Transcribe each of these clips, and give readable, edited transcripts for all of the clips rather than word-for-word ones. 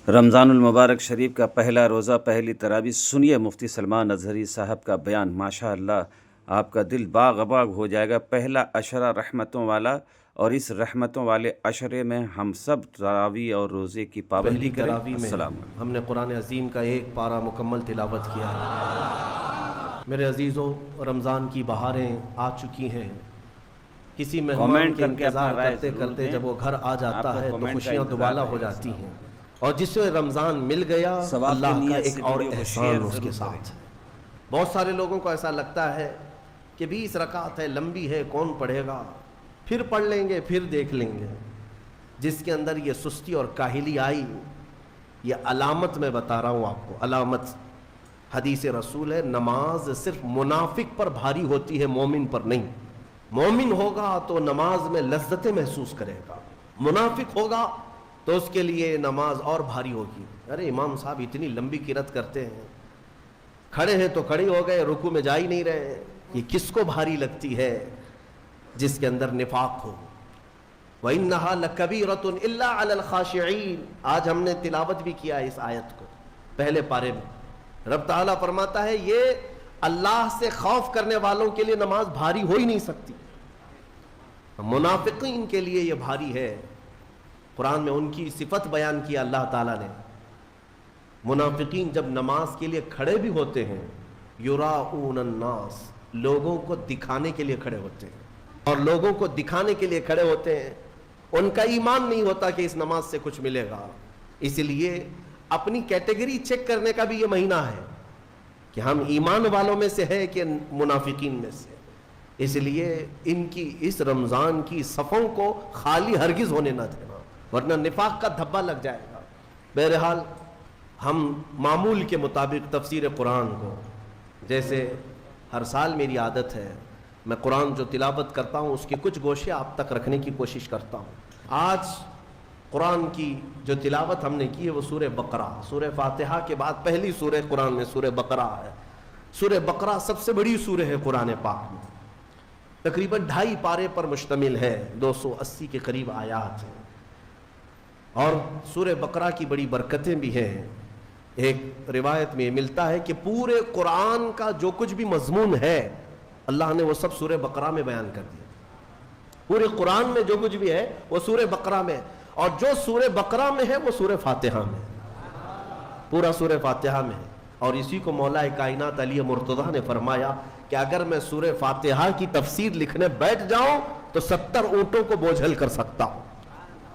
رمضان المبارک شریف کا پہلا روزہ، پہلی تراویح سنیے مفتی سلمان اظہری صاحب کا بیان۔ ماشاء اللہ، آپ کا دل باغ باغ ہو جائے گا۔ پہلا عشرہ رحمتوں والا، اور اس رحمتوں والے عشرے میں ہم سب تراویح اور روزے کی پابندی کریں۔ السلام علیکم۔ ہم نے قرآن عظیم کا ایک پارہ مکمل تلاوت کیا ہے۔ میرے عزیزوں، رمضان کی بہاریں آ چکی ہیں۔ کسی مہمان کے انتظار کرتے کرتے جب وہ گھر آ جاتا ہے تو خوشیاں دوبالا ہو جاتی ہیں، اور جس سے رمضان مل گیا اللہ کا ایک اور احسان اس کے ساتھ۔ بہت سارے لوگوں کو ایسا لگتا ہے کہ 20 رکعت ہے، لمبی ہے، کون پڑھے گا، پھر پڑھ لیں گے، پھر دیکھ لیں گے۔ جس کے اندر یہ سستی اور کاہلی آئی، یہ علامت میں بتا رہا ہوں آپ کو، علامت حدیث رسول ہے، نماز صرف منافق پر بھاری ہوتی ہے، مومن پر نہیں۔ مومن ہوگا تو نماز میں لذتیں محسوس کرے گا، منافق ہوگا تو اس کے لیے نماز اور بھاری ہوگی۔ ارے امام صاحب اتنی لمبی قرات کرتے ہیں، کھڑے ہیں تو کھڑے ہو گئے، رکوع میں جا ہی نہیں رہے، یہ کس کو بھاری لگتی ہے؟ جس کے اندر نفاق ہو۔ وَإِنَّهَا لَكَبِيرَةٌ إِلَّا عَلَى الْخَاشِعِينَ۔ آج ہم نے تلاوت بھی کیا اس آیت کو پہلے پارے میں۔ رب تعالیٰ فرماتا ہے یہ اللہ سے خوف کرنے والوں کے لیے نماز بھاری ہو ہی نہیں سکتی، منافقین کے لیے یہ بھاری ہے۔ قرآن میں ان کی صفت بیان کیا اللہ تعالیٰ نے۔ منافقین جب نماز کے لیے کھڑے بھی ہوتے ہیں، یراؤن الناس، لوگوں کو دکھانے کے لیے کھڑے ہوتے ہیں، اور لوگوں کو دکھانے کے لیے کھڑے ہوتے ہیں، ان کا ایمان نہیں ہوتا کہ اس نماز سے کچھ ملے گا۔ اس لیے اپنی کیٹیگری چیک کرنے کا بھی یہ مہینہ ہے کہ ہم ایمان والوں میں سے ہے کہ منافقین میں سے۔ اس لیے ان کی اس رمضان کی صفوں کو خالی ہرگز ہونے نہ دینا، ورنہ نفاق کا دھبا لگ جائے گا۔ بہرحال ہم معمول کے مطابق تفسیر قرآن کو، جیسے ہر سال میری عادت ہے، میں قرآن جو تلاوت کرتا ہوں اس کے کچھ گوشے آپ تک رکھنے کی کوشش کرتا ہوں۔ آج قرآن کی جو تلاوت ہم نے کی ہے وہ سورہ بقرہ، سورہ فاتحہ کے بعد پہلی سورہ قرآن میں سورہ بقرہ ہے۔ سورہ بقرہ سب سے بڑی سورہ ہے قرآن پاک میں، تقریباً 2.5 پارے پر مشتمل ہے، 280 کے قریب آیات ہیں، اور سورہ بقرہ کی بڑی برکتیں بھی ہیں۔ ایک روایت میں ملتا ہے کہ پورے قرآن کا جو کچھ بھی مضمون ہے اللہ نے وہ سب سورہ بقرہ میں بیان کر دیا۔ پورے قرآن میں جو کچھ بھی ہے وہ سورہ بقرہ میں، اور جو سورہ بقرہ میں ہے وہ سورہ فاتحہ میں، پورا سورہ فاتحہ میں ہے۔ اور اسی کو مولا کائنات علی مرتضیٰ نے فرمایا کہ اگر میں سورہ فاتحہ کی تفسیر لکھنے بیٹھ جاؤں تو 70 اونٹوں کو بوجھل کر سکتا ہوں۔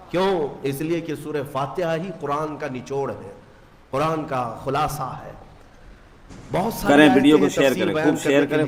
کیوں؟ اس لیے کہ سورہ فاتحہ ہی قرآن کا نچوڑ ہے، قرآن کا خلاصہ ہے۔ بہت سارے کریں، ویڈیو کو شیئر کریں، خوب شیئر کریں۔